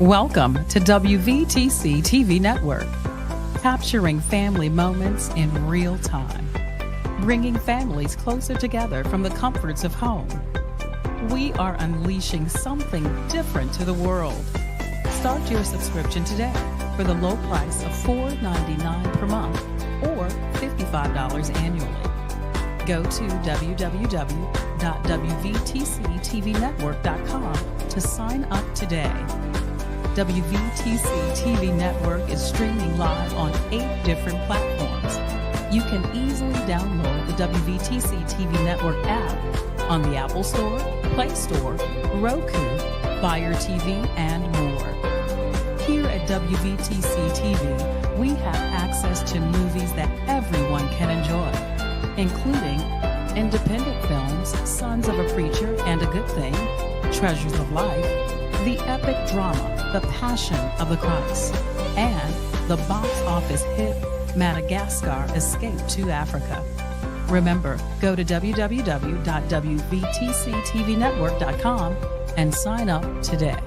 Welcome to WVTC TV Network, capturing family moments in real time, bringing families closer together from the comforts of home. We are unleashing something different to the world. Start your subscription today for the low price of $4.99 per month or $55 annually. Go to www.wvtctvnetwork.com to sign up today. WVTC TV Network is streaming live on 8 different platforms. You can easily download the WVTC TV Network app on the Apple Store, Play Store, Roku, Fire TV, and more. Here at WVTC TV, we have access to movies that everyone can enjoy, including independent films, Sons of a Preacher and a Good Thing, Treasures of Life, the epic drama, The Passion of the Christ, and the box office hit Madagascar Escape to Africa. Remember, go to www.wvtctvnetwork.com and sign up today.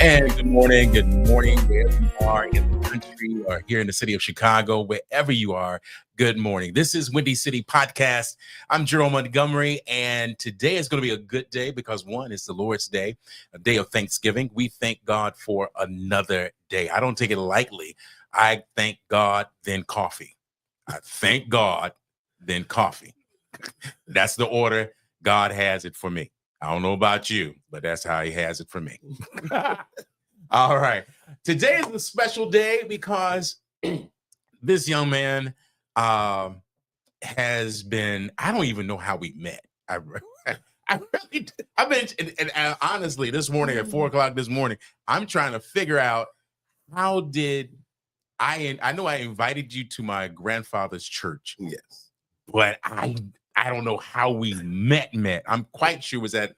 And good morning, wherever you are in the country or here in the city of Chicago, wherever you are, good morning. This is Windy City Podcast. I'm Jerome Montgomery, and today is going to be a good day because one, it's the Lord's Day, a day of Thanksgiving. We thank God for another day. I don't take it lightly. I thank God, then coffee. I thank God, then coffee. That's the order God has it for me. I don't know about you, but that's how he has it for me. All right. Today is a special day because this young man has been, I don't even know how we met. I've been, and honestly, this morning at 4:00 this morning, I'm trying to figure out how did I know I invited you to my grandfather's church. Yes. But I don't know how we met. I'm quite sure it was at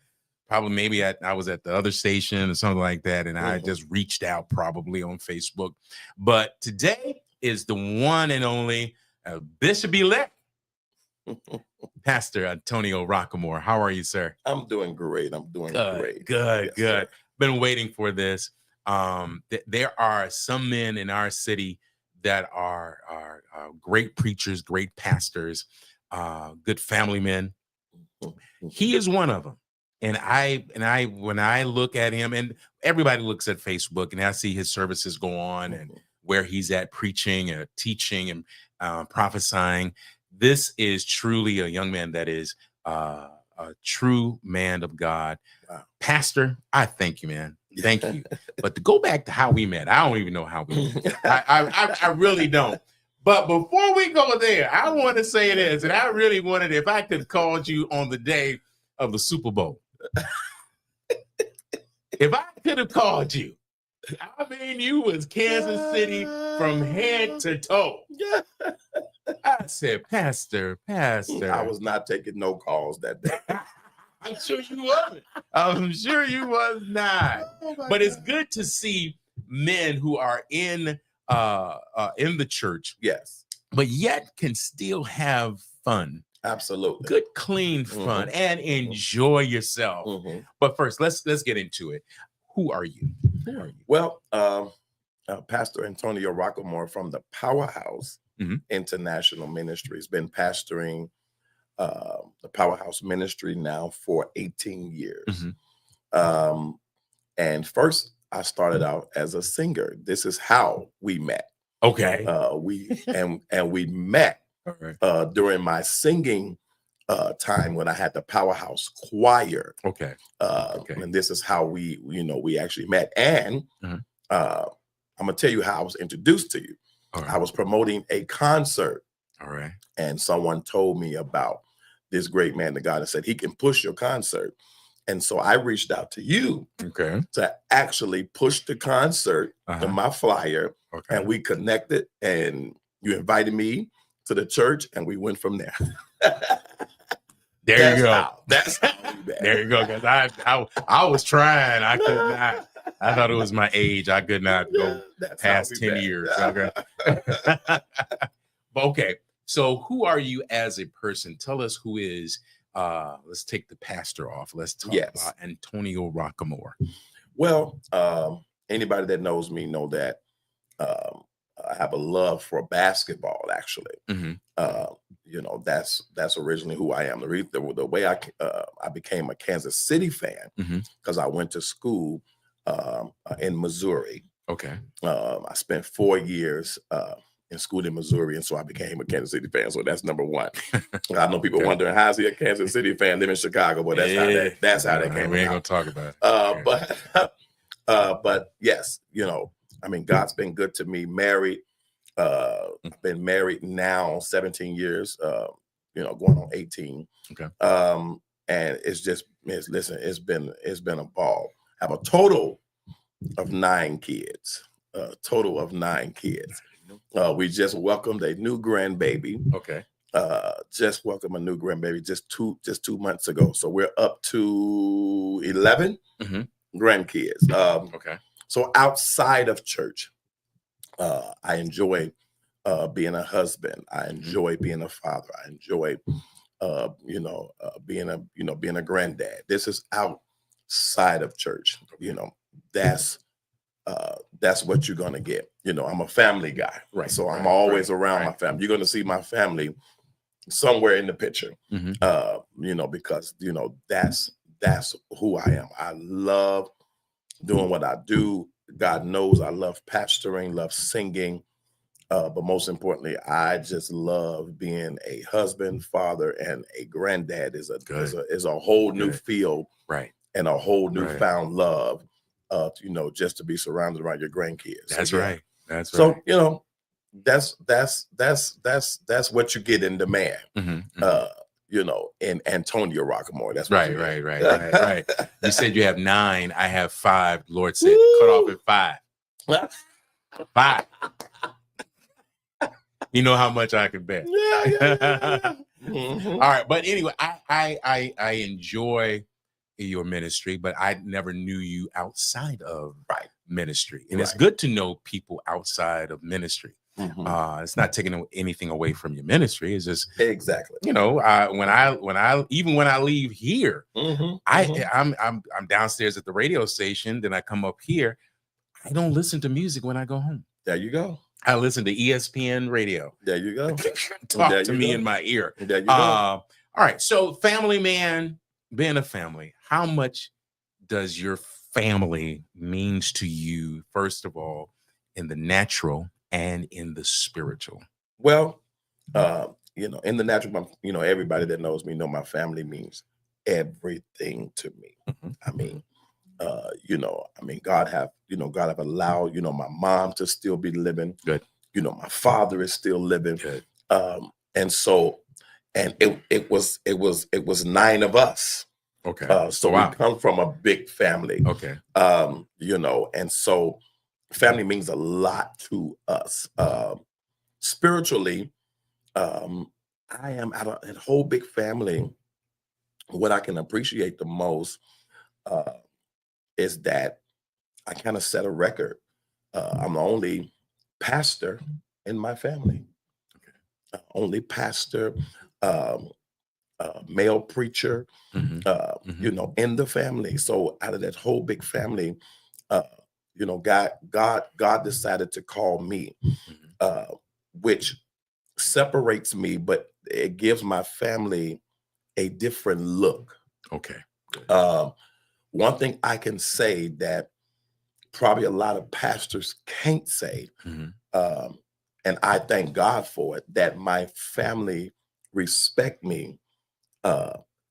probably I was at the other station or something like that. And I just reached out probably on Facebook. But today is the one and only Bishop-elect Pastor Antonio Rockamore. How are you, sir? I'm doing great. Good. Sir. Been waiting for this. There are some men in our city that are great preachers, great pastors, good family men. He is one of them. And I when I look at him, and everybody looks at Facebook, and I see his services go on and where he's at preaching and teaching and prophesying. This is truly a young man that is a true man of God. Wow. Pastor, I thank you, man. Thank you. But to go back to how we met, I don't even know how we met. I really don't. But before we go there, I want to say this, and I really wanted, if I could call you on the day of the Super Bowl. If I could have called you, I mean, you was Kansas City from head to toe. I said, Pastor. I was not taking no calls that day. I'm sure you wasn't. I'm sure you was not. But it's good to see men who are in the church, yes, but yet can still have fun. Absolutely. Good, clean fun and enjoy yourself. But first, let's get into it. Who are you? Well, Pastor Antonio Rockamore from the Powerhouse International Ministries, been pastoring the Powerhouse Ministry now for 18 years. And first, I started out as a singer. This is how we met. Okay. We met during my singing time when I had the Powerhouse Choir. Okay. And this is how we actually met. And I'm gonna tell you how I was introduced to you. Right. I was promoting a concert. All right. And someone told me about this great man of God and said he can push your concert. And so I reached out to you to actually push the concert to my flyer. And we connected, and you invited me to the church, and we went from there. There you go. That's how there you go. Because I was trying. I could not. I thought it was my age. I could not go past 10 years. Okay. Okay. So who are you as a person? Tell us who is, let's take the pastor off. Let's talk about Antonio Rockamore. Well, anybody that knows me know that I have a love for basketball, actually. You know, that's originally who I am. The way I became a Kansas City fan, because I went to school in Missouri. Okay. I spent 4 years in school in Missouri, and so I became a Kansas City fan. So that's number one. I know people wondering, how is he a Kansas City fan, live in Chicago? But that's how that came. We ain't gonna talk about it. But yes, you know, I mean, God's been good to me. Married, I've been married now 17 years. You know, going on 18. Okay. And it's been a ball. I have a total of 9 kids. We just welcomed a new grandbaby. Okay. Just welcomed a new grandbaby just 2 months ago. So we're up to 11 grandkids. Okay. So outside of church, I enjoy being a husband. I enjoy being a father. I enjoy being a granddad. This is outside of church. You know, that's what you're gonna get. You know, I'm a family guy, right? So I'm always around my family. You're gonna see my family somewhere in the picture. You know, because you know that's who I am. I love doing what I do. God knows I love pastoring, love singing, but most importantly, I just love being a husband, father, and a granddad. Is a whole new field, right? And a whole newfound love. You know, just to be surrounded around your grandkids. That's right. That's right. So, you know, that's what you get in the man. You know, in Antonio Rockamore. That's what right. You said you have 9. I have 5. Lord said, cut off at 5. 5. You know how much I can bet. Yeah. All right, but anyway, I enjoy your ministry, but I never knew you outside of ministry, and it's good to know people outside of ministry. It's not taking anything away from your ministry. It's just you know, when I leave here, I'm downstairs at the radio station. Then I come up here. I don't listen to music when I go home. There you go. I listen to ESPN radio. There you go. Talk to me in my ear. There you go. All right. So, family man, being a family, how much does your family means to you? First of all, in the natural and in the spiritual? Well, you know, in the natural, you know, everybody that knows me know my family means everything to me. I mean, you know, God have allowed, you know, my mom to still be living. Good. You know, my father is still living. Good. And so, and it was 9 of us. Okay. So we come from a big family. Okay. You know, and so family means a lot to us. Spiritually, I am out of that whole big family. What I can appreciate the most is that I kind of set a record. I'm the only pastor in my family. Only pastor, male preacher, you know, in the family. So out of that whole big family, you know, God decided to call me, which separates me, but it gives my family a different look. Okay. One thing I can say that probably a lot of pastors can't say, and I thank God for it, that my family respect me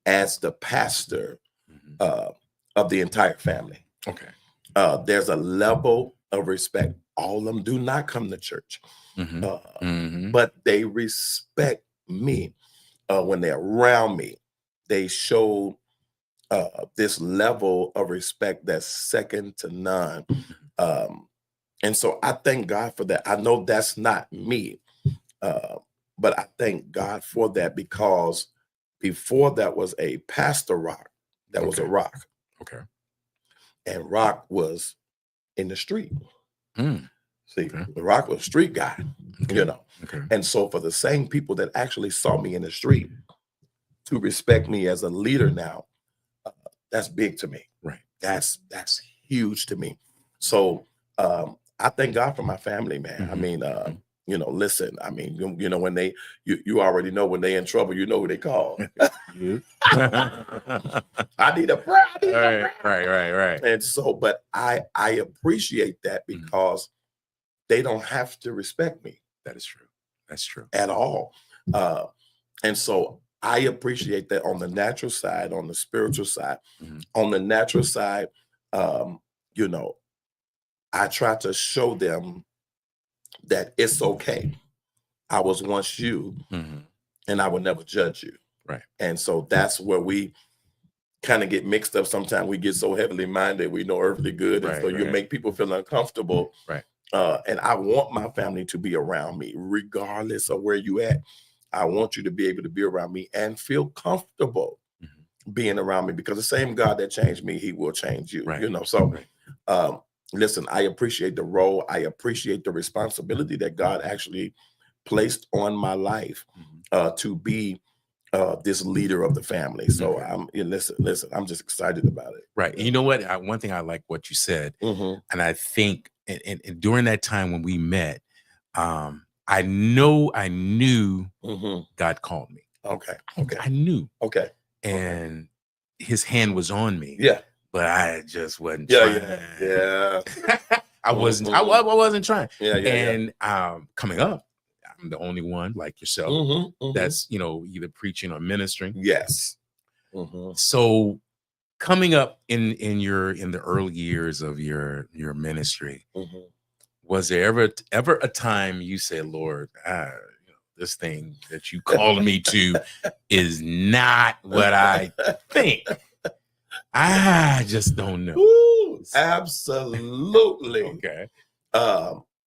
as the pastor of the entire family. Okay. There's a level of respect. All of them do not come to church, but they respect me when they're around me. They show this level of respect that's second to none. And so I thank God for that. I know that's not me. But I thank God for that, because before that was a Pastor Rock. That was a Rock. Okay. And Rock was in the street. Mm. See, the Rock was a street guy, you know. Okay. And so for the same people that actually saw me in the street to respect me as a leader now, that's big to me. Right. That's huge to me. So I thank God for my family, man. I mean, you know, listen, I mean, you know, when you already know when they in trouble, you know who they call. I need a prayer. Right. And so, but I appreciate that, because they don't have to respect me. That is true. That's true. At all. And so I appreciate that on the natural side, on the spiritual side. On the natural side, you know, I try to show them that it's okay. I was once you, and I would never judge you. Right. And so that's where we kind of get mixed up. Sometimes we get so heavily minded, we know earthly good. And so you make people feel uncomfortable. Right. And I want my family to be around me, regardless of where you at. I want you to be able to be around me and feel comfortable being around me, because the same God that changed me, he will change you. Right. You know, so listen, I appreciate the role. I appreciate the responsibility that God actually placed on my life to be this leader of the family. So listen, I'm just excited about it. Right. And you know what? One thing I like what you said, and I think, and during that time when we met, I knew God called me. Okay. I knew. Okay. And his hand was on me. Yeah. But I just wasn't trying. Yeah. I wasn't trying. Yeah. And coming up, I'm the only one like yourself that's, you know, either preaching or ministering. Yes. So coming up in the early years of your ministry, was there ever a time you said, Lord, you know, this thing that you called me to is not what I think? I just don't know. Ooh, absolutely. Okay.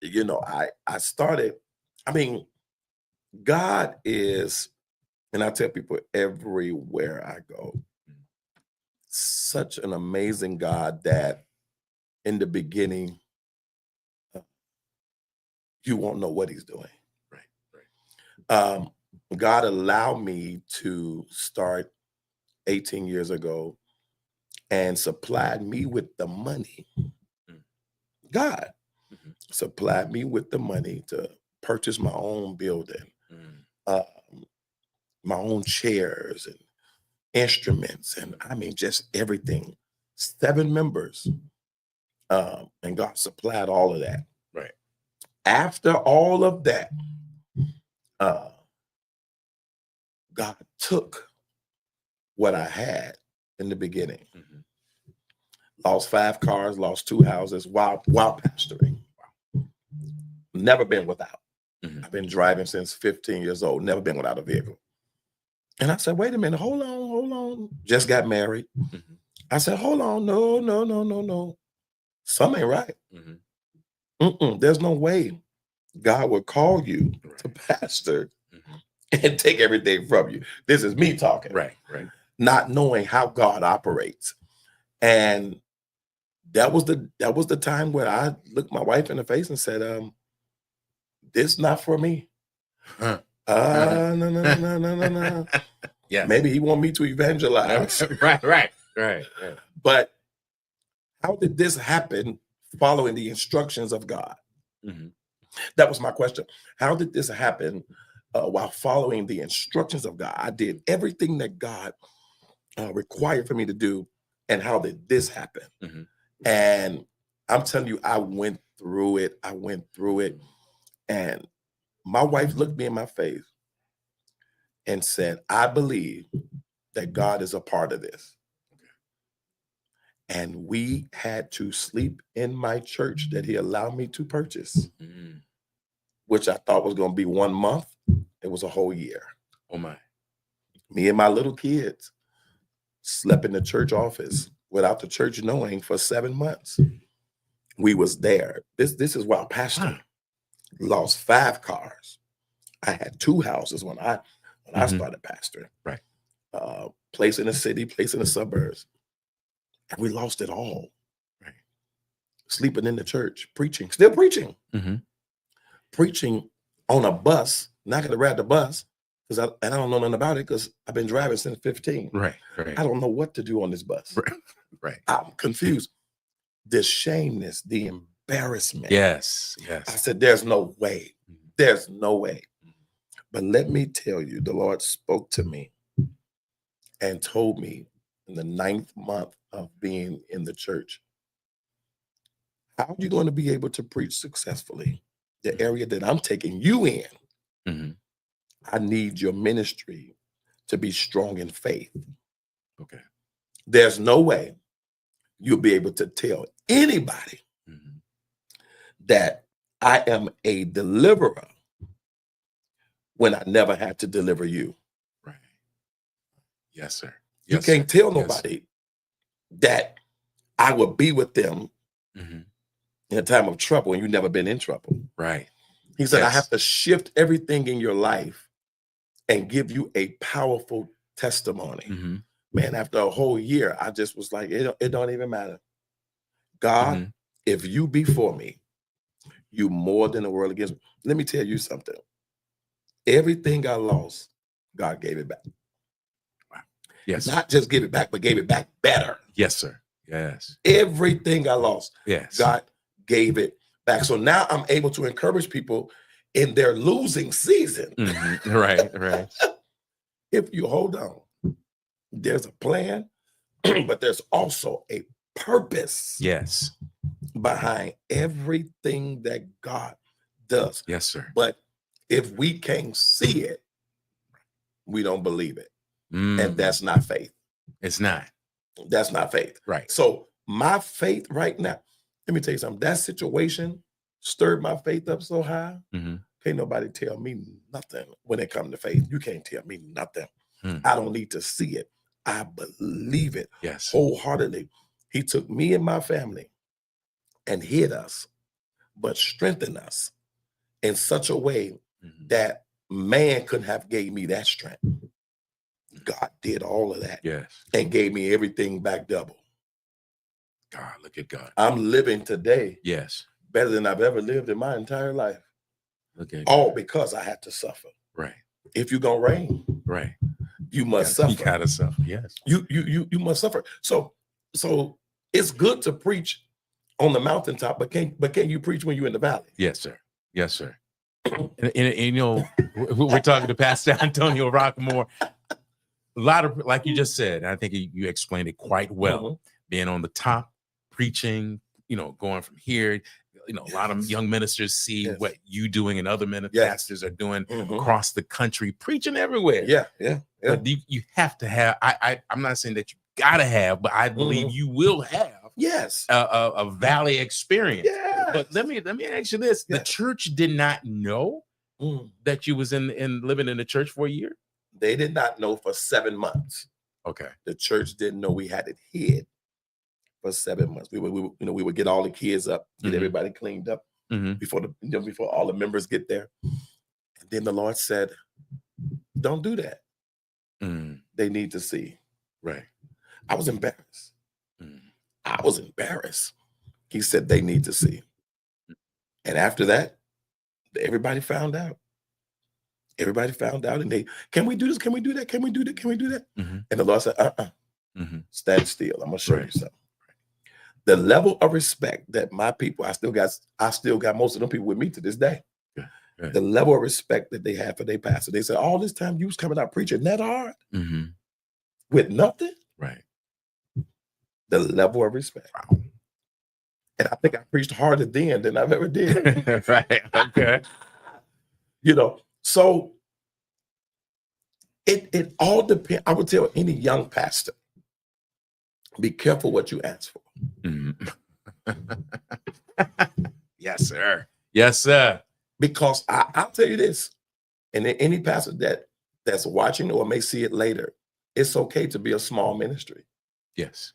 You know, I started, I mean, God is, and I tell people everywhere I go, such an amazing God that in the beginning, you won't know what he's doing. Right. God allowed me to start 18 years ago and supplied me with the money. God supplied me with the money to purchase my own building, my own chairs and instruments, and I mean, just everything. 7 members. And God supplied all of that. Right. After all of that, God took what I had in the beginning. Lost 5 cars, lost 2 houses while pastoring. Never been without. I've been driving since 15 years old, never been without a vehicle. And I said, wait a minute, hold on. Just got married. I said, hold on, no. Something ain't right. There's no way God would call you to pastor and take everything from you. This is me talking. Right. Not knowing how God operates. And that was the time where I looked my wife in the face and said, this not for me. No. Yeah. Maybe he want me to evangelize. Right. But how did this happen following the instructions of God? That was my question. How did this happen while following the instructions of God? I did everything that God required for me to do. And how did this happen? And I'm telling you, I went through it. And my wife looked me in my face and said, I believe that God is a part of this. And we had to sleep in my church that he allowed me to purchase, which I thought was going to be 1 month. It was a whole year. Oh my. Me and my little kids slept in the church office without the church knowing for 7 months. We was there. This is while pastoring. Lost 5 cars, I had 2 houses when I started pastoring. Right. Place in the city, place in the suburbs. And we lost it all. Right. Sleeping in the church, preaching, still preaching. Preaching on a bus, not gonna ride the bus, because I don't know nothing about it because I've been driving since 15. Right. I don't know what to do on this bus. Right. I'm confused. The shameness, the embarrassment. Yes. I said, there's no way. There's no way. But let me tell you, the Lord spoke to me and told me in the 9th month of being in the church, how are you going to be able to preach successfully? The area that I'm taking you in, I need your ministry to be strong in faith. Okay. There's no way you'll be able to tell anybody that I am a deliverer when I never had to deliver you. Right. Yes, sir. You can't tell nobody that I will be with them in a time of trouble and you've never been in trouble. Right. He said, I have to shift everything in your life and give you a powerful testimony. Man, after a whole year, I just was like, it don't even matter. God, if you be for me, you more than the world against me. Let me tell you something. Everything I lost, God gave it back. Wow. Yes. Not just give it back, but gave it back better. Yes, sir. Yes. Everything I lost, yes, God gave it back. So now I'm able to encourage people in their losing season. Right. If you hold on, there's a plan, but there's also a purpose. Yes. Behind everything that God does. Yes, sir. But if we can't see it, we don't believe it. And that's not faith. It's not. That's not faith. Right. So my faith right now, let me tell you something. That situation stirred my faith up so high. Can't nobody tell me nothing when it comes to faith. You can't tell me nothing. I don't need to see it. I believe it wholeheartedly. He took me and my family and hid us, but strengthened us in such a way that man couldn't have gave me that strength. God did all of that and gave me everything back double. God, look at God. I'm living today better than I've ever lived in my entire life. Look at all God. Because I had to suffer. Right. If you're going to reign, you must suffer. You got to suffer, yes. You must suffer. So it's good to preach on the mountaintop, but can you preach when you're in the valley? Yes, sir. Yes, sir. and you know, we're talking to Pastor Antonio Rockmore. A lot of, like you just said, I think you explained it quite well. Being on the top, preaching, you know, going from here, you know, a lot of young ministers see what you doing and other pastors are doing across the country, preaching everywhere. Yeah. But you have to have, I'm not saying that you gotta have, but I believe you will have a valley experience. But let me ask you this. The church did not know that you was in living in the church for a year? They did not know for 7 months. Okay. The church didn't know we had it hid for 7 months. We would get all the kids up, get everybody cleaned up before all the members get there. And then the Lord said, don't do that. They need to see. Right. I was embarrassed. I was embarrassed. He said they need to see. And after that, everybody found out. Everybody found out, and can we do this? Can we do that? Can we do that? Can we do that? And the Lord said, stand still. I'm gonna show you something. The level of respect that my people, I still got most of them people with me to this day. The level of respect that they have for their pastor. They said, all this time you was coming out preaching that hard with nothing. Right. The level of respect. Wow. And I think I preached harder then than I've ever did. Right. Okay. You know, so it all depends. I would tell any young pastor, be careful what you ask for. Yes, sir. Yes, sir. Because I'll tell you this, and any pastor that's watching or may see it later, it's okay to be a small ministry. Yes.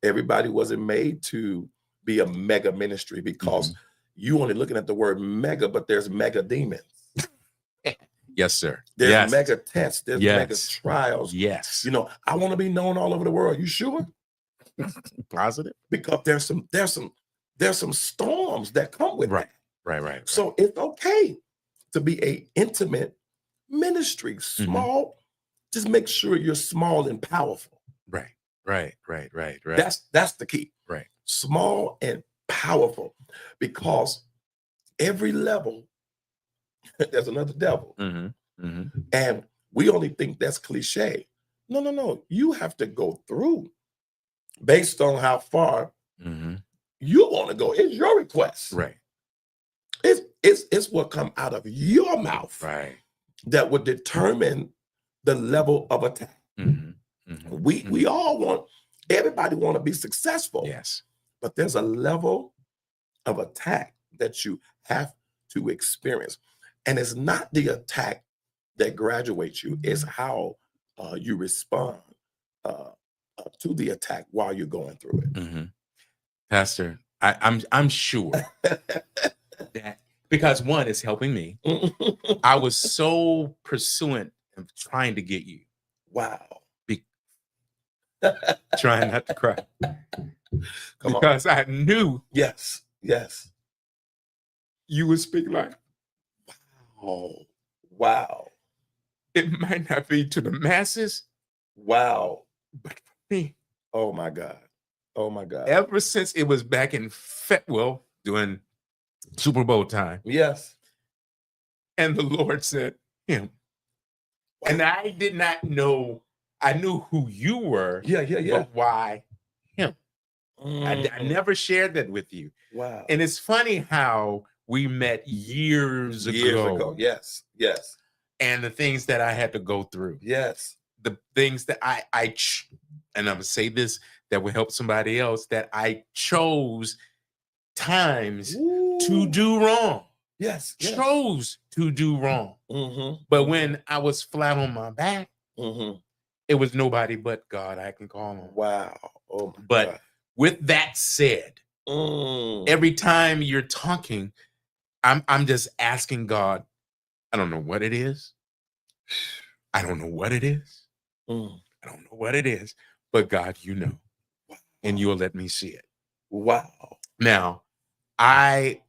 Everybody wasn't made to be a mega ministry because you only looking at the word mega, but there's mega demons. Yes, sir. There's mega tests. There's mega trials. Yes. You know, I want to be known all over the world. You sure? Positive? Because there's some storms that come with that. Right. So it's okay to be a intimate ministry, small. Just make sure you're small and powerful. Right. That's the key. Right. Small and powerful, because every level there's another devil. And we only think that's cliche. No. You have to go through based on how far you want to go. It's your request. Right. It's what come out of your mouth. Right. That would determine the level of attack. We all everybody want to be successful. Yes. But there's a level of attack that you have to experience. And it's not the attack that graduates you, it's how you respond to the attack while you're going through it. Pastor, I'm sure that, because one, is helping me. I was so pursuant of trying to get you. Wow. Trying not to cry. Because I knew. Yes. You would speak like, wow. It might not be to the masses. Wow. But for me. Oh my God. Ever since it was back in doing Super Bowl time. Yes. And the Lord said, him. And I did not know. I knew who you were. Yeah. But why him? I never shared that with you. Wow. And it's funny how we met years ago. Yes. And the things that I had to go through. Yes. The things that I and I'm going to say this that will help somebody else, that I chose times to do wrong. Yes. Chose to do wrong. But when I was flat on my back, it was nobody but God I can call on. Wow. But with that said, every time you're talking, I'm just asking God, I don't know what it is. I don't know what it is. But God, you know. And you'll let me see it. Wow. Now, I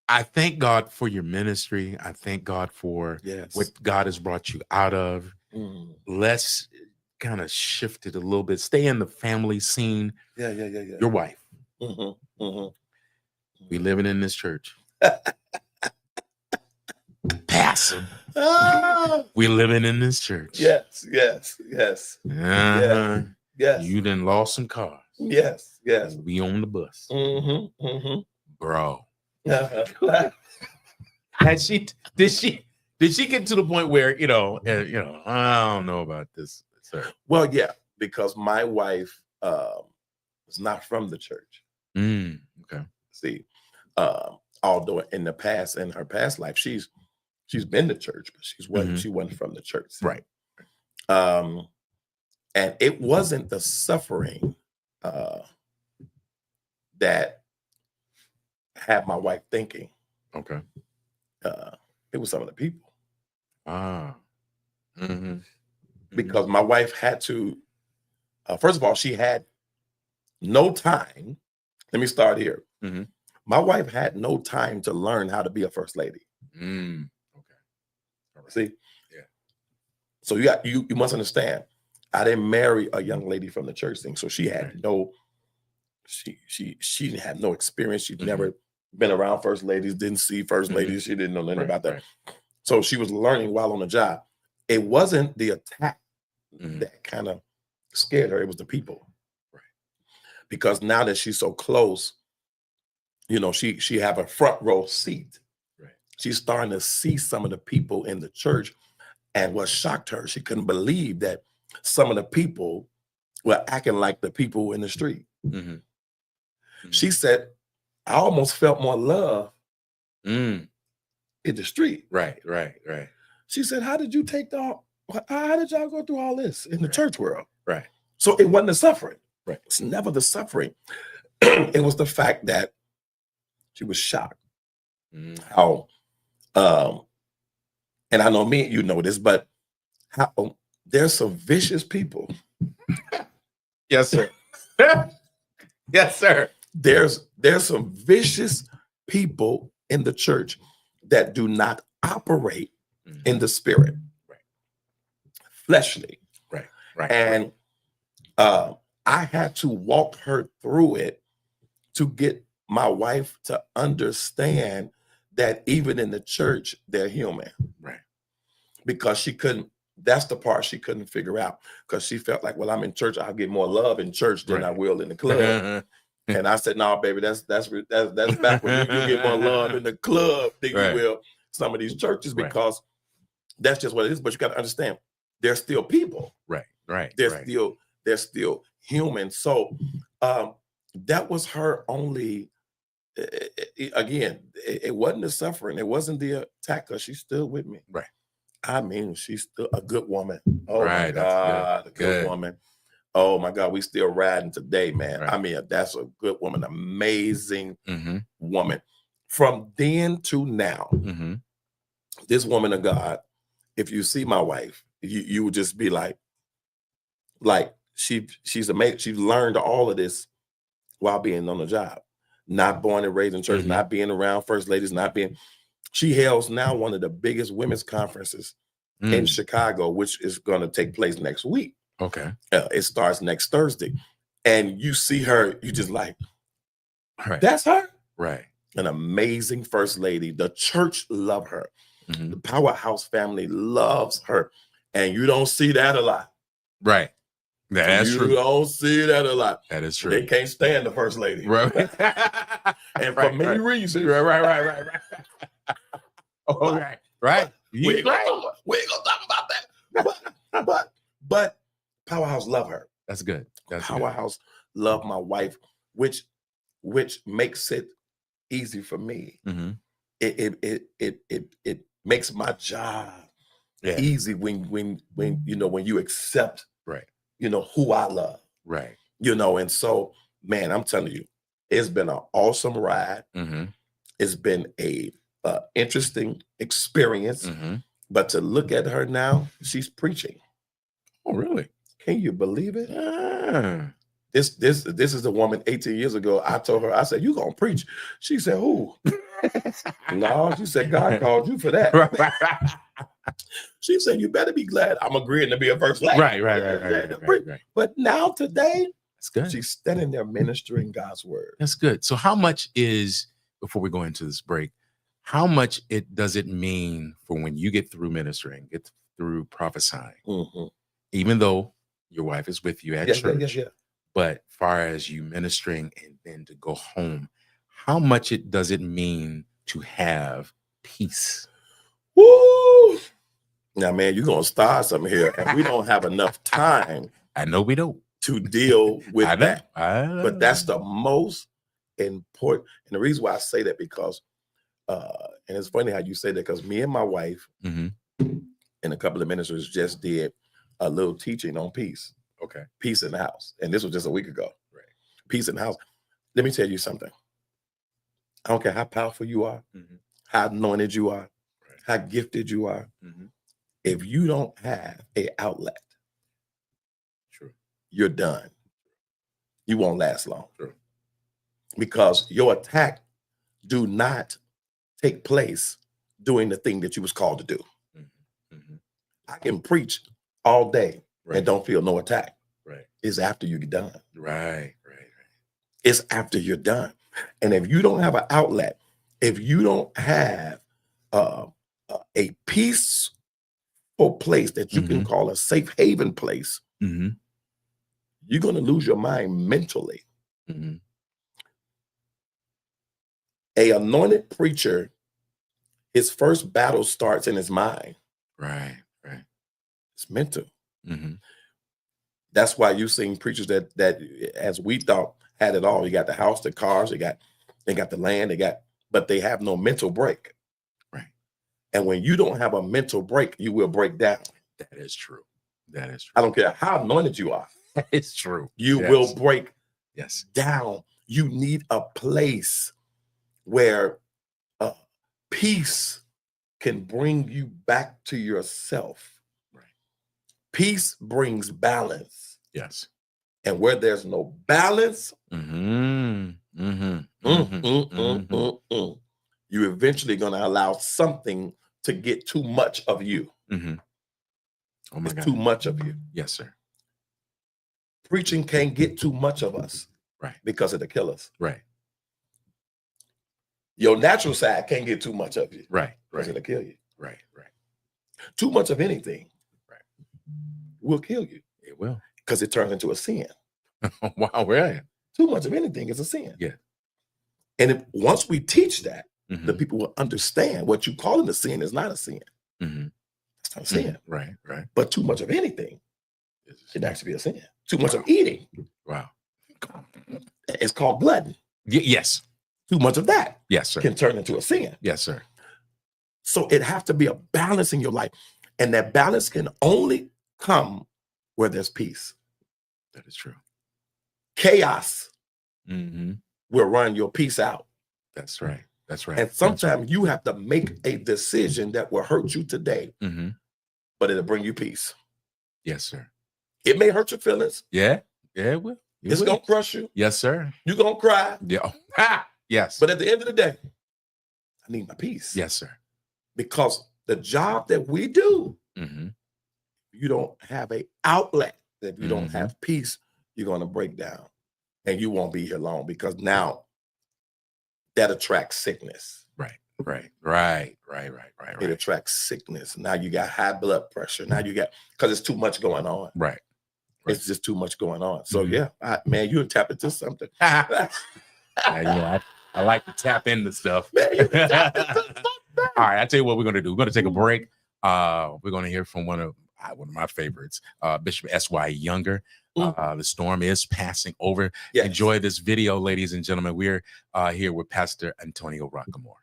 thank God for your ministry. I thank God for what God has brought you out of. Let's kind of shift it a little bit. Stay in the family scene. Yeah. Your wife. We living in this church. Pastor. We living in this church. Yes. You done lost some cars. Yes. We on the bus. Bro. Did she get to the point where, I don't know about this, sir? Well, yeah, because my wife was not from the church. Okay. See, although in her past life, she's been to church, but she wasn't from the church. See? Right. And it wasn't the suffering that had my wife thinking. Okay. It was some of the people. Because my wife had to, first of all, she had no time. Let me start here. My wife had no time to learn how to be a first lady. Okay. All right. See? Yeah. So you must understand, I didn't marry a young lady from the church thing. So she had she had no experience. She'd never been around first ladies, didn't see first ladies. She didn't know anything about that. So she was learning while on the job. It wasn't the attack that kind of scared her. It was the people. Right. Because now that she's so close, she have a front row seat. Right. She's starting to see some of the people in the church. And what shocked her, she couldn't believe that some of the people were acting like the people in the street. She said, I almost felt more love in the street. Right. She said, how did y'all go through all this in the church world? Right. So it wasn't the suffering. Right. It's never the suffering. It was the fact that she was shocked how and I know me, you know this, but there's some vicious people. Yes, sir. Yes, sir. There's some vicious people in the church that do not operate in the spirit, fleshly. Right. And I had to walk her through it to get my wife to understand that even in the church, they're human. Right. Because she couldn't, that's the part she couldn't figure out, because she felt like, well, I'm in church, I'll get more love in church than I will in the club. And I said, no, baby, that's backwards. You get more love in the club than you will some of these churches, because that's just what it is. But you got to understand, they're still people. Right. They're still human. So that was her only. Again, it wasn't the suffering. It wasn't the attack, because she's still with me. Right. I mean, she's still a good woman. Oh my God, a good woman. Oh my God, we still riding today, man. I mean, that's a good woman, amazing woman. From then to now, this woman of God, if you see my wife, you would just be like she's amazing. She's learned all of this while being on the job, not born and raised in church, not being around first ladies, she hails now one of the biggest women's conferences in Chicago, which is going to take place next week. Okay. It starts next Thursday. And you see her, you just like, that's her? Right. An amazing first lady. The church love her. The Powerhouse family loves her. And you don't see that a lot. Right. That's true. You don't see that a lot. That is true. They can't stand the first lady. Right. And for many reasons. Right. Oh, right. We ain't gonna talk about that. But Powerhouse love her. That's good. Powerhouse love my wife, which makes it easy for me. It makes my job easy when you accept who I love. Right. And so, man, I'm telling you, it's been an awesome ride. It's been a interesting experience. But to look at her now, she's preaching. Oh, really? Can you believe it? This is the woman 18 years ago. I told her, I said, you gonna preach? She said, who? No, she said, God called you for that. She said, you better be glad I'm agreeing to be a first lady. Right. But now today, that's good. She's standing there ministering God's word. That's good. So how much is, before we go into this break, how much does it mean for when you get through ministering, get through prophesying, even though your wife is with you at church, but far as you ministering and then to go home, how much does it mean to have peace? Woo! Now, man, you're going to start something here, and we don't have enough time. I know we don't. To deal with that. I know. But that's the most important. And the reason why I say that, because and it's funny how you say that, because me and my wife and a couple of ministers just did a little teaching on peace. Okay. Peace in the house. And this was just a week ago. Right. Peace in the house. Let me tell you something. I don't care how powerful you are, how anointed you are, how gifted you are. If you don't have an outlet, you're done. You won't last long. Because your attack do not take place doing the thing that you was called to do. I can preach all day and don't feel no attack. It's after you get done. Right. It's after you're done. And if you don't have an outlet, if you don't have a peaceful place that you can call a safe haven place, you're going to lose your mind mentally. A anointed preacher, his first battle starts in his mind. Right. It's mental. That's why you've seen preachers that as we thought had it all. You got the house, the cars, they got the land, but they have no mental break. Right. And when you don't have a mental break, you will break down. That is true. I don't care how anointed you are. It's true. You will break Yes. down. You need a place where peace can bring you back to yourself. Right. Peace brings balance. Yes. And where there's no balance, you're eventually going to allow something to get too much of you. Oh my God. Too much of you. Yes, sir. Preaching can't get too much of us. Right. Because it'll kill us. Right. Your natural side can't get too much of you. Right. Because it'll kill you. Right. Right. Too much of anything. Right. Will kill you. It will. Because it turns into a sin. Wow. Right. Too much of anything is a sin. Yeah. And once we teach that, the people will understand what you call it a sin is not a sin. It's not a sin. Right. Right. But too much of anything can actually be a sin. Too much of eating. Wow. It's called glutton. Yes. Too much of that. Yes, sir. Can turn into a sin. Yes, sir. So it has to be a balance in your life. And that balance can only come where there's peace. That is true. Chaos will run your peace out. That's right. That's right. And sometimes you have to make a decision that will hurt you today, but it'll bring you peace. Yes, sir. It may hurt your feelings. Yeah. Yeah, it will. It's going to crush you. Yes, sir. You're going to cry. Yeah. Yes. But at the end of the day, I need my peace. Yes, sir. Because the job that we do, you don't have an outlet. If you don't have peace, you're going to break down. And you won't be here long because now that attracts sickness. Right. It attracts sickness. Now you got high blood pressure. Now you got, because it's too much going on. Right. It's just too much going on. So yeah, man, you tap into something. I like to tap into stuff. Man, you tap into something. All right, I tell you what we're going to do. We're going to take a break. We're going to hear from one of my favorites, Bishop S.Y. Younger. The storm is passing over. Yes. Enjoy this video, ladies and gentlemen. We're here with Pastor Antonio Rockamore.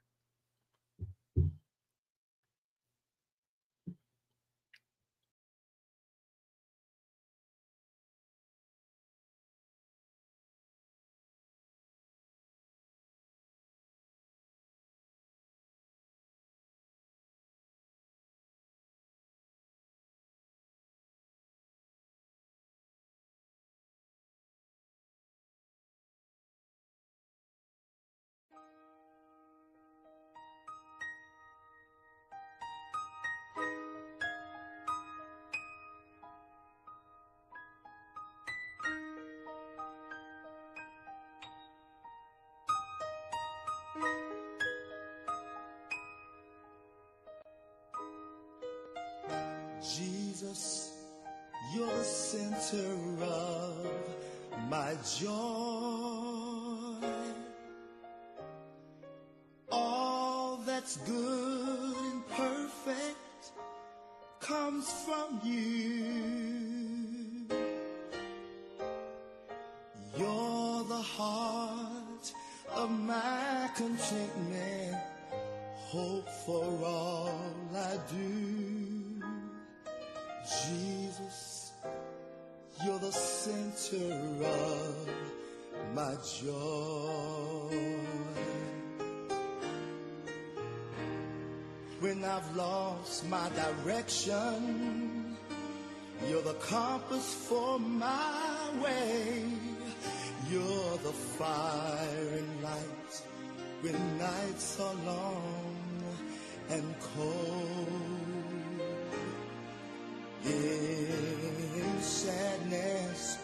Jesus, you're the center of my joy. All that's good and perfect comes from you. You're the heart of my contentment, hope for all I do. Jesus, you're the center of my joy. When I've lost my direction, you're the compass for my way. You're the fire and light when nights are long and cold. In sadness,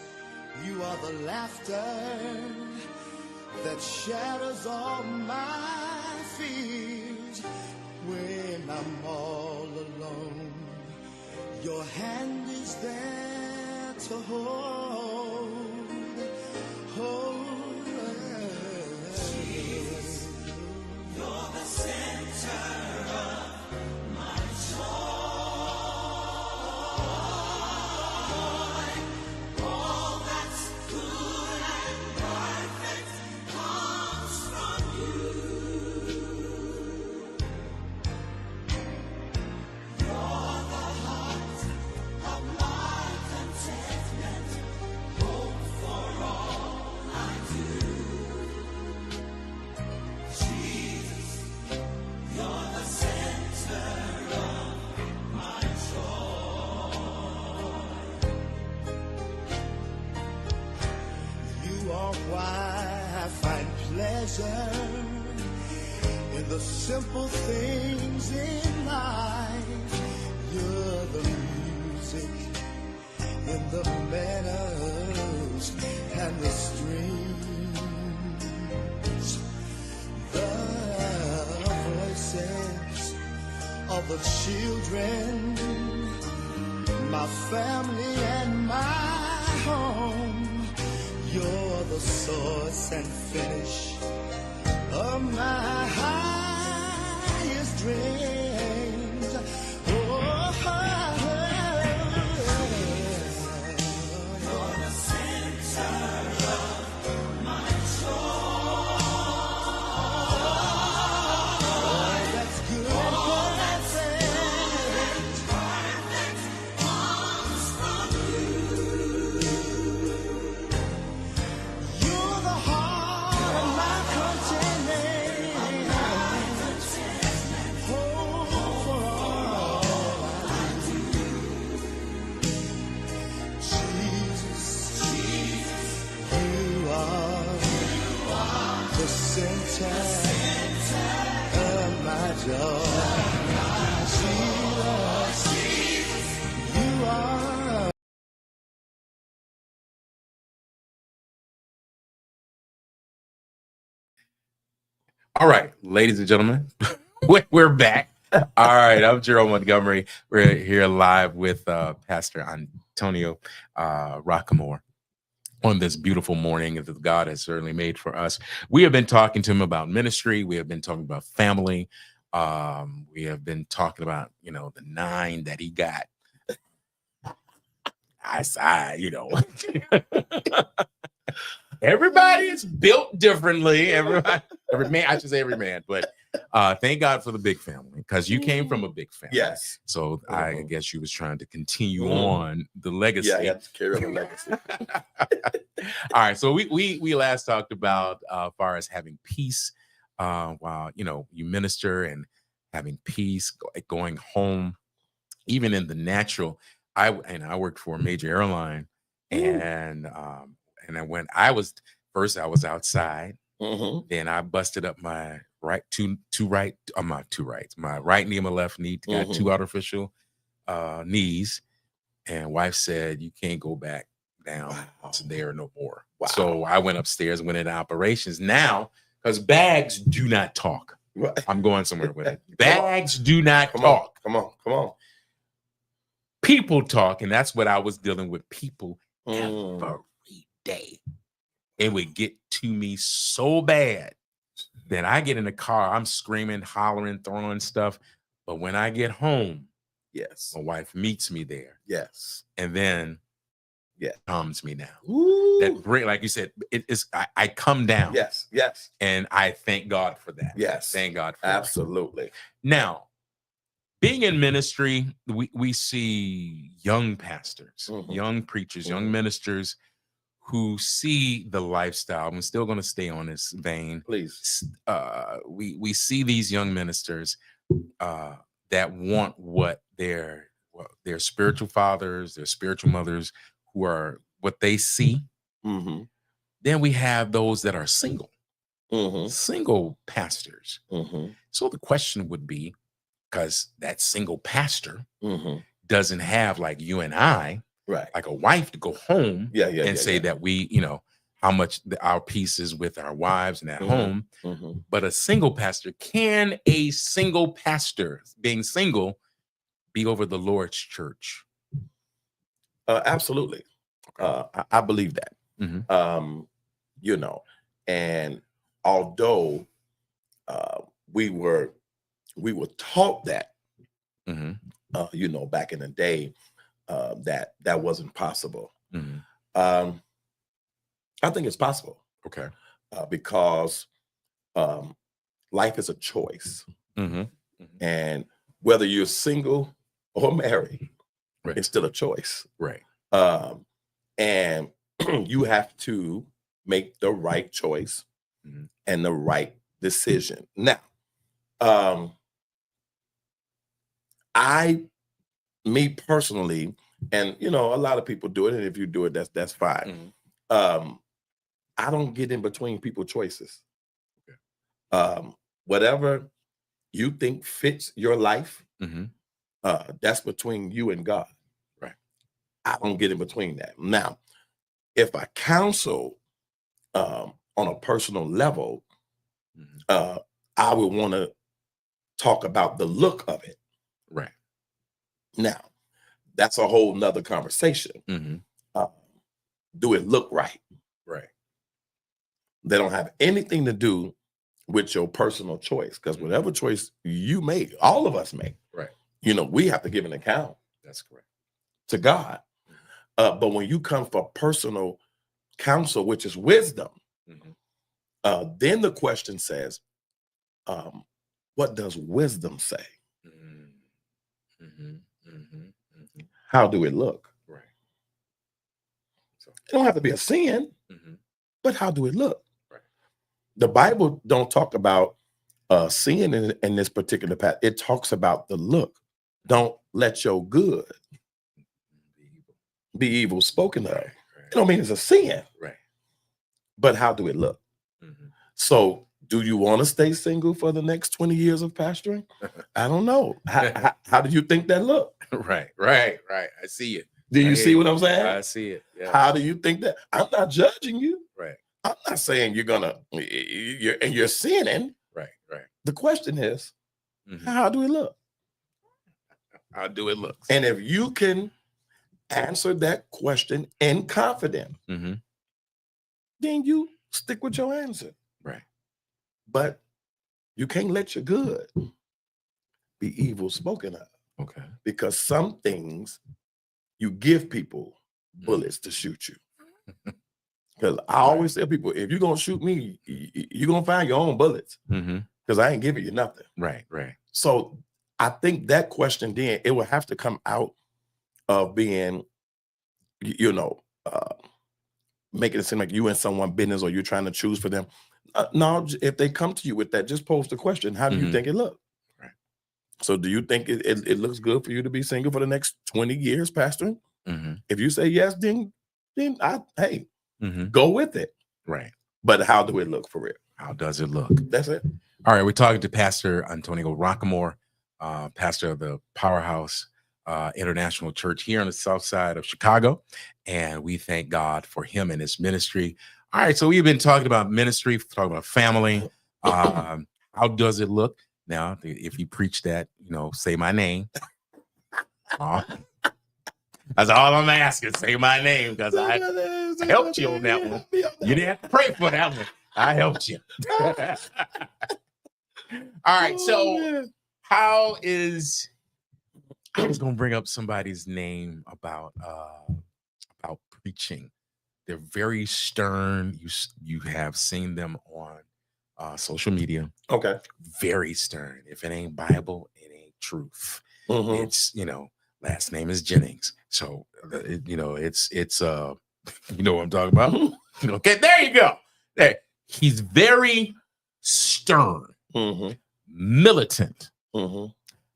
you are the laughter that shatters all my fears. When I'm all alone, your hand is there to hold. Jesus, you're the center of my joy. concern in the simple things in life. You're the music in the meadows and the streams, the voices of the children, my family and my home. You're the source and finish of my highest dreams. Oh, you're the center of my joy. That's good and perfect comes from you. You're the heart of my contentment. Hope for all I do. Jesus, you are the center of my joy. Jesus, you are. All right, ladies and gentlemen, we're back. All right, I'm Gerald Montgomery. We're here live with Pastor Antonio Rockamore on this beautiful morning that God has certainly made for us. We have been talking to him about ministry. We have been talking about family. We have been talking about, the 9 that he got. Everybody is built differently. Every man, I should say every man, but thank God for the big family, because you came from a big family. Yes. So I guess you was trying to continue on the legacy. Yeah, I got to carry on the legacy. All right. So we last talked about as far as having peace while you minister and having peace, going home, even in the natural. I worked for a major airline, and I was outside. Then I busted up my my right knee and my left knee, got 2 artificial knees, and wife said, you can't go back down to there no more. Wow. So I went upstairs, went into operations now, because bags do not talk. Right. I'm going somewhere with it. Bags do not talk. Come on. People talk, and that's what I was dealing with. People every day. It would get to me so bad. Then I get in the car, I'm screaming, hollering, throwing stuff. But when I get home, yes, my wife meets me there. Yes. And then calms me down. Ooh. That bring, like you said, it is I come down. Yes. And I thank God for that. Yes. Thank God for absolutely. That. Now, being in ministry, we see young pastors, young preachers, young ministers who see the lifestyle. I'm still going to stay on this vein. Please. We see these young ministers that want what their spiritual fathers, their spiritual mothers, who are what they see. Then we have those that are single, single pastors. So the question would be, because that single pastor doesn't have, like you and I, right, like a wife to go home and say that we, how much our peace is with our wives and at home. But a single pastor, can a single pastor, being single, be over the Lord's church? Absolutely. I believe that. And although we were taught that, back in the day, that wasn't possible. I think it's possible. Okay. Because life is a choice. And whether you're single or married, it's still a choice. Right. And you have to make the right choice and the right decision. Now, me personally, and a lot of people do it, and if you do it, that's fine. I don't get in between people's choices. Okay. Whatever you think fits your life, Mm-hmm. that's between you and God. Right. I don't get in between that. Now, if I counsel on a personal level, Mm-hmm. I would want to talk about the look of it. Right. Now, that's a whole nother conversation. Mm-hmm. Do it look right? Right. They don't have anything to do with your personal choice, because whatever choice you make, all of us make, Right. We have to give an account. That's correct. To God. But when you come for personal counsel, which is wisdom, Mm-hmm. Then the question says, what does wisdom say? Mm-hmm. Mm-hmm. Mm-hmm. How do it look? Right. So, it don't have to be a sin, mm-hmm. but how do it look? Right. The Bible don't talk about sin in this particular path. It talks about the look. Don't let your good be evil spoken of. Right. It don't mean it's a sin. Right. But how do it look? Mm-hmm. So do you want to stay single for the next 20 years of pastoring? I don't know. How do you think that look? Right. I see it. Do you see what I'm saying? I see it. Yeah. How do you think that? I'm not judging you. Right. I'm not saying you're sinning. Right. The question is, mm-hmm. how do it look? How do it look? And if you can answer that question in confidence, mm-hmm. then you stick with your answer. Right. But you can't let your good be evil spoken of. Okay. Because some things you give people bullets to shoot you. Because I always tell people, if you're going to shoot me, you're going to find your own bullets. Because I ain't giving you nothing. Right. So I think that question then, it will have to come out of being, making it seem like you in someone's business or you're trying to choose for them. No, if they come to you with that, just pose the question, how do you think it looks? Right. So do you think it looks good for you to be single for the next 20 years, pastoring? If you say yes, then go with it. Right. But how do it look for real? How does it look? That's it. All right. We're talking to Pastor Antonio Rockamore, pastor of the Powerhouse International Church here on the south side of Chicago. And we thank God for him and his ministry. All right. So we've been talking about ministry, talking about family. How does it look? Now, if you preach that, say my name. That's all I'm asking. Say my name, because I helped you on that one. You didn't have to pray for that one. I helped you. All right. So I was going to bring up somebody's name about preaching. They're very stern. You have seen them on social media. Okay. Very stern. If it ain't Bible, it ain't truth. It's, last name is Jennings. So, it's you know what I'm talking about? Okay, there you go. There. He's very stern, militant.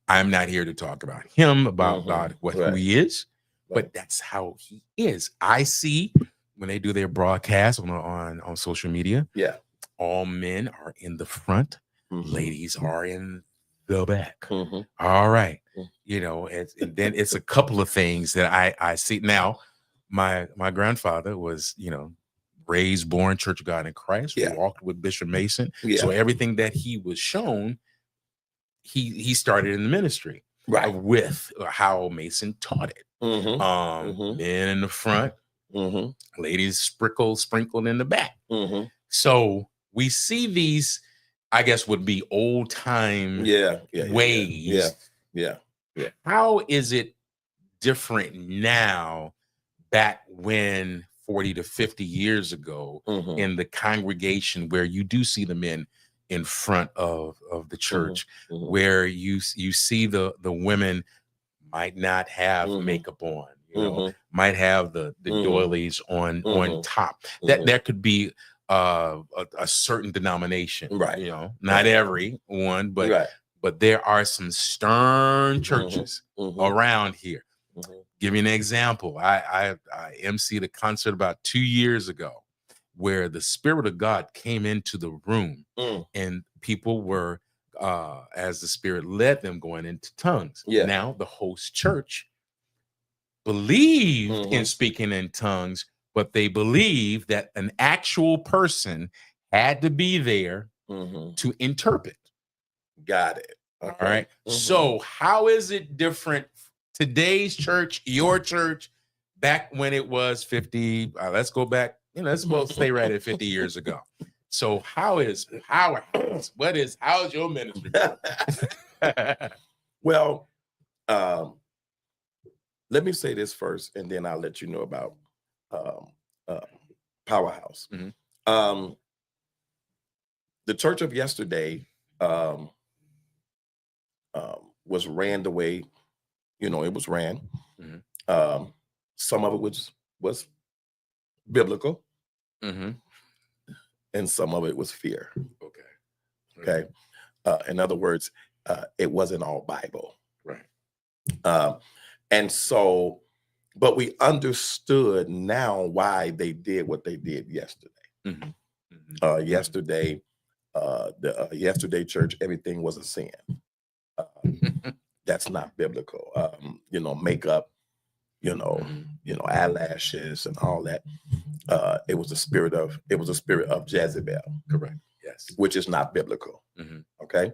I'm not here to talk about him, about God, who he is, but that's how he is. I see when they do their broadcast on social media, all men are in the front, ladies are in the back. All right. And then it's a couple of things that I see. Now, my grandfather was, raised, born Church of God in Christ, walked with Bishop Mason. So everything that he was shown, he started in the ministry, with how Mason taught it. Men in the front, ladies sprinkled in the back. So we see these, I guess, would be old time ways. Yeah. How is it different now, back when 40 to 50 years ago, in the congregation, where you do see the men in front of the church, where you see the women might not have makeup on, might have the doilies on top. That there could be a certain denomination, not every one, but there are some stern churches around here. Give you an example. I emceed a concert about 2 years ago where the Spirit of God came into the room, and people were, as the Spirit led them, going into tongues. Yeah. Now the host church believed in speaking in tongues, but they believed that an actual person had to be there to interpret. Got it. Okay. All right. So how is it different today's church, your church, back when it was 50? Let's go back. Let's both stay right at 50 years ago. So how is Powerhouse? How's your ministry? Well, let me say this first, and then I'll let you know about Powerhouse. The church of yesterday was ran the way, it was ran. Some of it was biblical, and some of it was fear. Okay. In other words, it wasn't all Bible. Right. And so, but we understood now why they did what they did yesterday. Yesterday, the yesterday church, everything was a sin. That's not biblical. Makeup, eyelashes and all that. It was a spirit of Jezebel. Correct. Yes. Which is not biblical. Okay.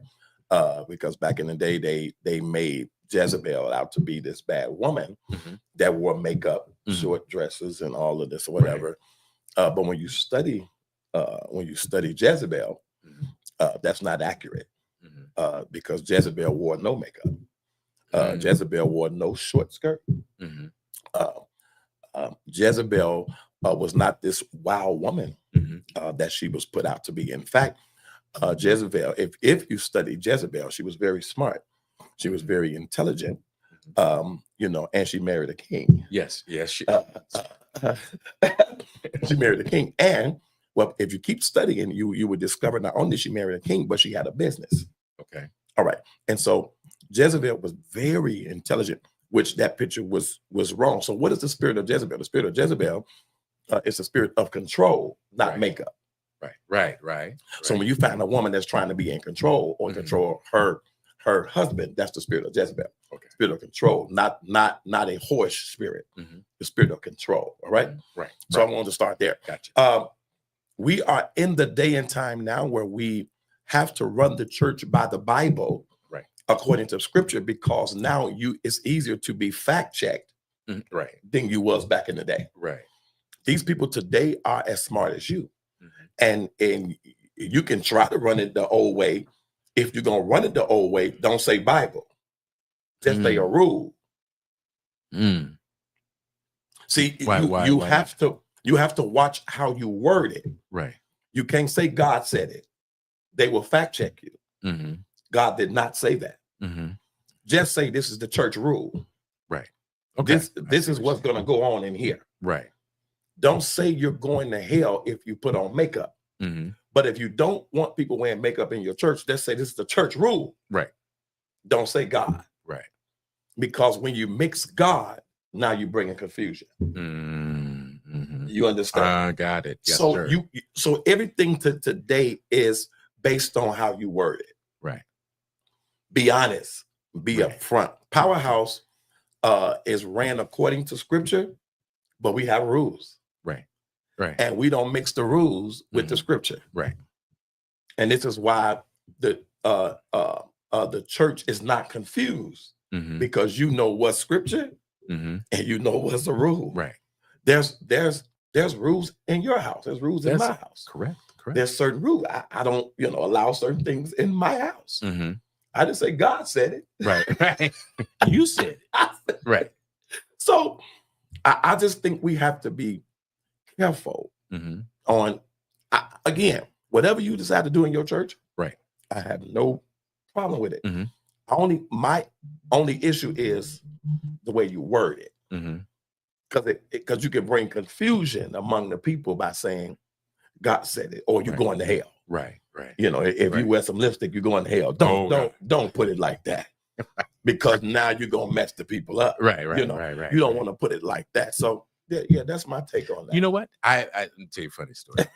Because back in the day, they made Jezebel out to be this bad woman that wore makeup, short dresses, and all of this or whatever. Right. But when you study Jezebel, that's not accurate. Because Jezebel wore no makeup. Jezebel wore no short skirt. Jezebel was not this wild woman that she was put out to be. In fact, Jezebel, if you study Jezebel, she was very smart. She was very intelligent, and she married a king. Yes. She married a king. And well, if you keep studying, you would discover not only she married a king, but she had a business. Okay. All right. And so Jezebel was very intelligent, which that picture was wrong. So what is the spirit of Jezebel? The spirit of Jezebel is the spirit of control, not makeup. Right. So when you find a woman that's trying to be in control or control her husband, that's the spirit of Jezebel. Okay. Spirit of control, not a horse spirit. The spirit of control. All right. Right. So I wanted to start there. Gotcha. We are in the day and time now where we have to run the church by the Bible, right, according to Scripture, because now it's easier to be fact checked, right, than you was back in the day. Right. These people today are as smart as you, and you can try to run it the old way. If you're gonna run it the old way, don't say Bible, just say a rule. See, you have to watch how you word it. Right. You can't say God said it. They will fact check you. God did not say that. Just say this is the church rule. Right. Okay. This is what's going to go on in here. Right. Don't say you're going to hell if you put on makeup. But if you don't want people wearing makeup in your church, just say this is the church rule. Right. Don't say God. Right. Because when you mix God, now you're bringing confusion. You understand? Got it. Yes, so sir. So everything today is based on how you word it. Right. Be honest. Be upfront. Powerhouse is ran according to Scripture, but we have rules. Right. Right. And we don't mix the rules with the Scripture. Right. And this is why the church is not confused, because you know what's Scripture and you know what's the rule. Right. There's rules in your house. There's rules in my house. Correct. There's certain rules. I don't, allow certain things in my house. I didn't say God said it. Right. You said it. Right. So I just think we have to be careful on, again, whatever you decide to do in your church. Right. I have no problem with it. My only issue is the way you word it. Because you can bring confusion among the people by saying God said it, or you're going to hell. Right. If you wear some lipstick, you're going to hell. Don't put it like that, because now you're gonna mess the people up. Right. You don't want to put it like that. So yeah, that's my take on that. You know what? I let me tell you a funny story.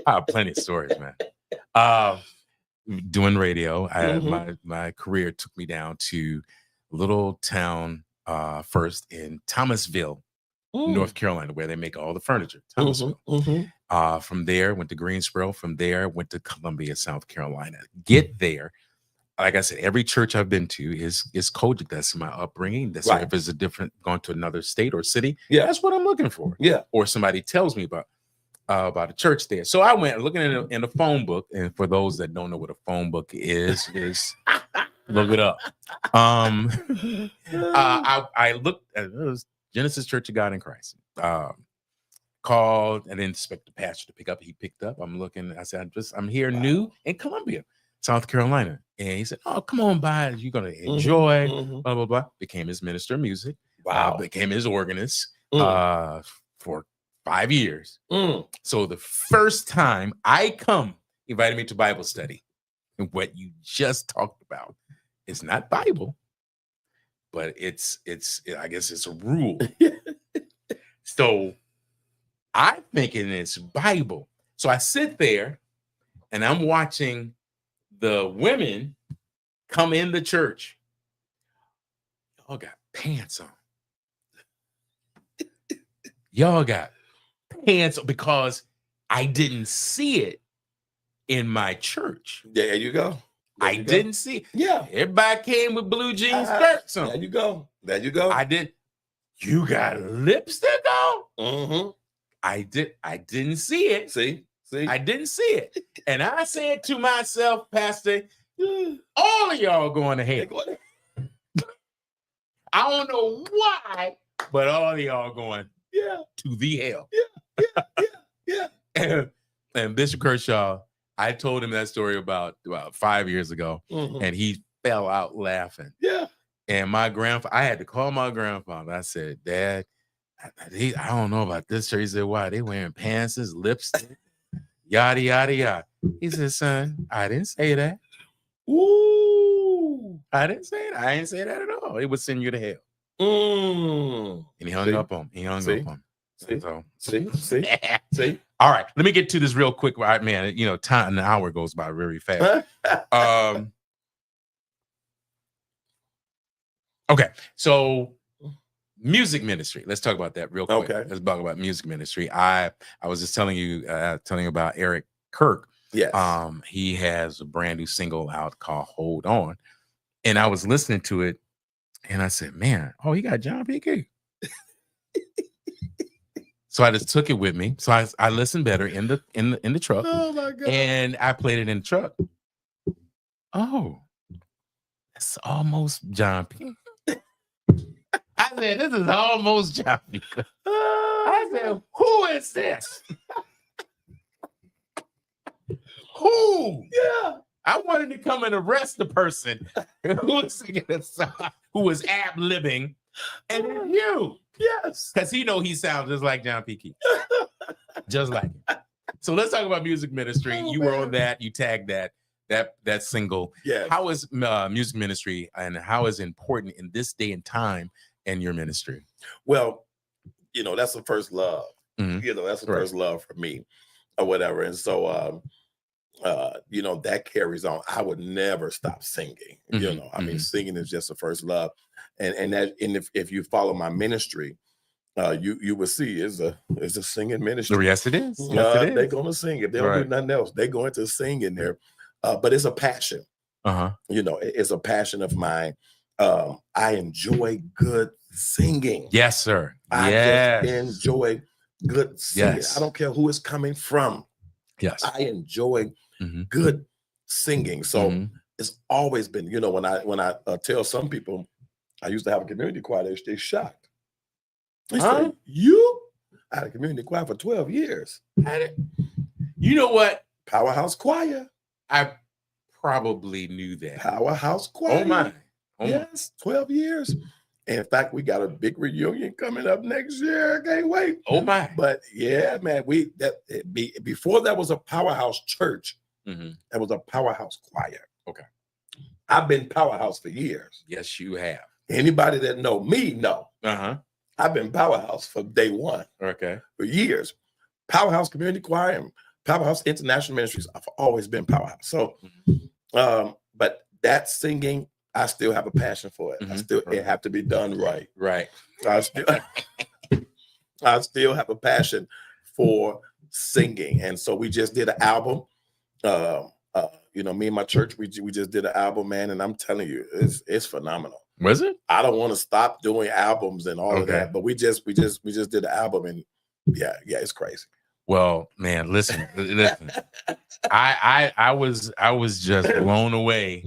I have plenty of stories, man. doing radio. My career took me down to a little town first in Thomasville, North Carolina, where they make all the furniture. Thomasville. From there, went to Greensboro. From there, went to Columbia, South Carolina. Get there. Like I said, every church I've been to is Kojic. That's my upbringing. That's if it's a different, going to another state or city. Yeah, that's what I'm looking for. Yeah, or somebody tells me about a church there. So I went looking in the phone book, and for those that don't know what a phone book is look it up. I looked at it was Genesis Church of God in Christ. Called and didn't expect the pastor to pick up. He picked up. I'm looking. I said, I'm here new in Columbia, South Carolina. And he said, oh, come on by. You're going to enjoy, blah, blah, blah. Became his minister of music. Wow. Became his organist for 5 years. So the first time I invited me to Bible study. And what you just talked about is not Bible, but it's I guess it's a rule. So I'm thinking it's Bible. So I sit there and I'm watching the women come in the church. Y'all got pants on. Y'all got pants on because I didn't see it in my church. There you go. I didn't see it. Yeah. Everybody came with blue jeans skirts on. There you go. There you go. I did. You got lipstick on? I didn't see it. See? I didn't see it. And I said to myself, Pastor, all of y'all going to hell. I don't know why, but all of y'all going to the hell. Yeah. And Bishop Kershaw, I told him that story about 5 years ago, and he fell out laughing. Yeah. And I had to call my grandfather. I said, Dad, I don't know about this church. He said, why? They wearing pants, lipstick, yada, yada, yada. He said, son, I didn't say that. Ooh. I didn't say that. I didn't say that at all. It would send you to hell. And he hung up on him. He hung up on him. See? All right. Let me get to this real quick. Right, man, an hour goes by very fast. Okay. So music ministry. Let's talk about that real quick. Okay. Let's talk about music ministry. I was just telling you about Eric Kirk. Yes. He has a brand new single out called Hold On. And I was listening to it and I said, man, he got John P. Key. So I just took it with me. So I listened better in the truck. Oh my God. And I played it in the truck. Oh, it's almost John P. I said, this is almost John P. I said, who is this? Who? Yeah. I wanted to come and arrest the person who was singing a song, who was ad-libbing, and then you. Yes. Because he sounds just like John P. Key. Just like him. So let's talk about music ministry. You were on that. You tagged that single. Yeah. How is music ministry and how is it important in this day and time in your ministry? Well, that's the first love. That's the first love for me or whatever. And so, that carries on. I would never stop singing. I mean, singing is just the first love. And if you follow my ministry, you will see it's a singing ministry. Yes, it is. They're gonna sing. If they don't do nothing else, they're going to sing in there. But it's a passion. It's a passion of mine. I enjoy good singing. Yes, sir. I just enjoy good singing. Yes. I don't care who it's coming from. Yes. I enjoy good singing. So it's always been, when I tell some people I used to have a community choir, they're shocked. They say, I had a community choir for 12 years. You know what? Powerhouse Choir. I probably knew that. Powerhouse Choir. Oh my. Yes, 12 years. And in fact, we got a big reunion coming up next year. I can't wait. Oh my. But yeah, man, before that was a powerhouse church. That was a powerhouse choir. Okay. I've been powerhouse for years. Yes, you have. Anybody that know me know. I've been powerhouse for day one. Okay. For years. Powerhouse Community Choir and Powerhouse International Ministries. I've always been powerhouse. So But that singing, I still have a passion for it. It have to be done right. Right. I still have a passion for singing, and so we just did an album. Me and my church, we just did an album, man, and I'm telling you, it's phenomenal. Was it? I don't want to stop doing albums and all of that, but we just did an album, and yeah, it's crazy. Well, man, listen. I was just blown away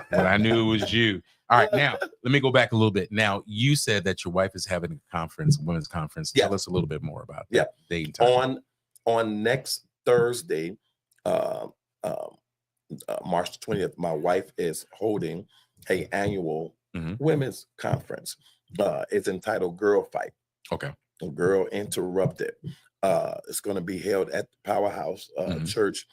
when I knew it was you. All right, now let me go back a little bit. Now, you said that your wife is having a conference, a women's conference. Tell us a little bit more about that. Date and time. On next Thursday, March 20th, my wife is holding an annual women's conference. It's entitled Girl Fight. Okay. Girl Interrupted. It's going to be held at the Powerhouse Church,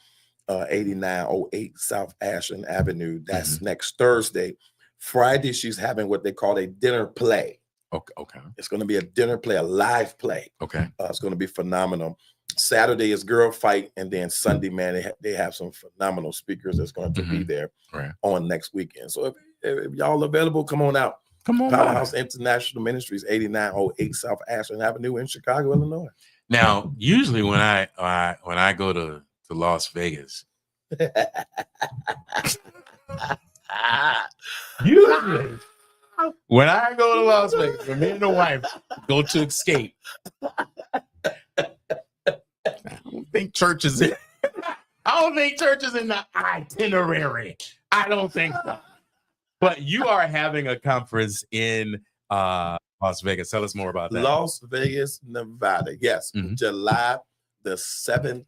8908 South Ashland Avenue. That's next Thursday. Friday, she's having what they call a dinner play. Okay. It's going to be a dinner play, a live play. Okay. It's going to be phenomenal. Saturday is Girl Fight, and then Sunday, man, they have some phenomenal speakers that's going to be there on next weekend. So if y'all available, come on out. Come on. Powerhouse International Ministries, 8908 South Ashland Avenue in Chicago, Illinois. Now, usually when I go to Las Vegas, usually when I go to Las Vegas, when me and the wife go to Escape, I don't think church is in the itinerary. I don't think so. But you are having a conference in Las Vegas. Tell us more about that. Las Vegas, Nevada. Yes, July the 17th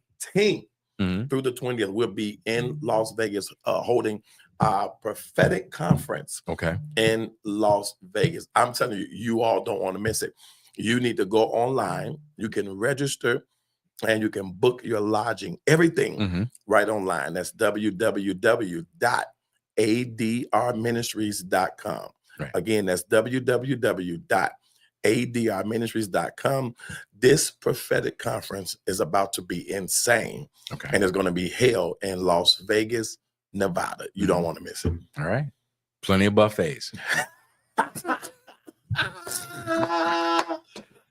through the 20th. We'll be in Las Vegas holding our prophetic conference in Las Vegas. I'm telling you, you all don't want to miss it. You need to go online. You can register and you can book your lodging, everything right online. That's www.adrministries.com. Right. Again, that's www.adrministries.com. This prophetic conference is about to be insane. And it's going to be held in Las Vegas, Nevada. You don't want to miss it. All right. Plenty of buffets.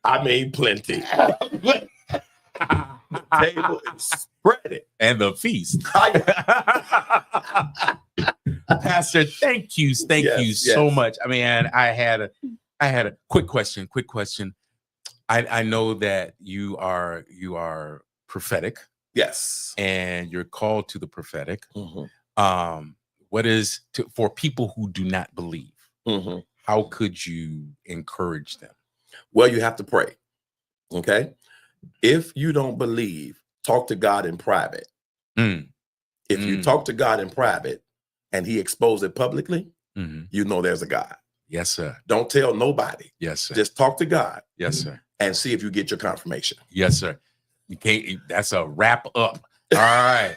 I mean, plenty. The table is spread and the feast. Pastor, thank you so much. I mean, I had a quick question. I know that you are prophetic. Yes. And you're called to the prophetic. What is for people who do not believe? How could you encourage them? Well, you have to pray. Okay. If you don't believe, talk to God in private. If you talk to God in private and he exposed it publicly, you know there's a God. Yes, sir. Don't tell nobody. Yes, sir. Just talk to God. Yes, sir. And see if you get your confirmation. Yes, sir. You can't. That's a wrap up. All right.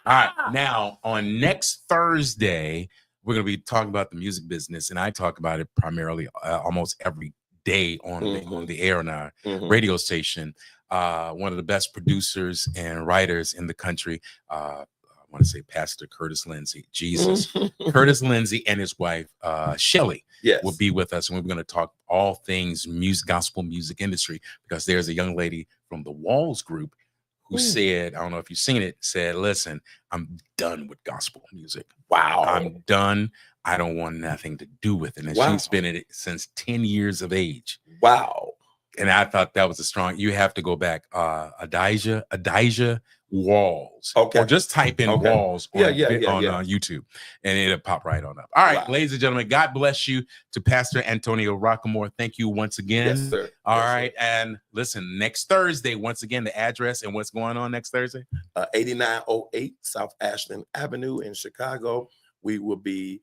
All right. Now, on next Thursday, we're going to be talking about the music business, and I talk about it primarily almost every day on the air on our radio station. One of the best producers and writers in the country. I want to say Pastor Curtis Lindsay, Jesus. Curtis Lindsay and his wife, Shelly, will be with us. And we're going to talk all things music, gospel music industry, because there's a young lady from the Walls Group who said, I don't know if you've seen it, said, listen, I'm done with gospel music. Wow. I'm done. I don't want nothing to do with it. And she's been in it since 10 years of age. Wow. And I thought that was a strong, you have to go back. Adijah Walls. Or just type in Walls on YouTube and it'll pop right on up. All right, ladies and gentlemen, God bless you. To Pastor Antonio Rockamore, thank you once again. Yes, sir. All right. And listen, next Thursday, once again, the address and what's going on next Thursday? 8908 South Ashland Avenue in Chicago. We will be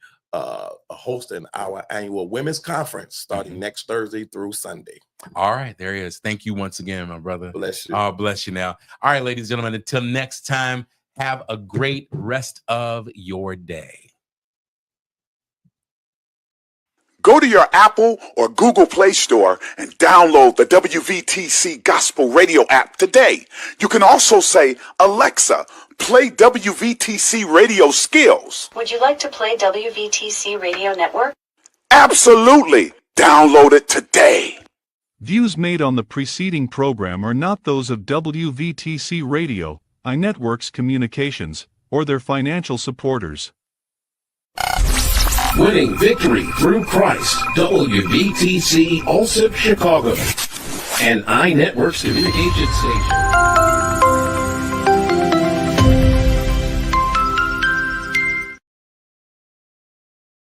hosting our annual women's conference starting next Thursday through Sunday. All right, there he is. Thank you once again, my brother. Bless you. Oh, bless you now. All right, ladies and gentlemen, until next time, have a great rest of your day. Go to your Apple or Google Play Store and download the WVTC Gospel Radio app today. You can also say, Alexa, play WVTC Radio Skills. Would you like to play WVTC Radio Network? Absolutely. Download it today. Views made on the preceding program are not those of WVTC Radio, iNetworks Communications, or their financial supporters. Winning victory through Christ, WVTC Allsip Chicago, and iNetworks Communication Station.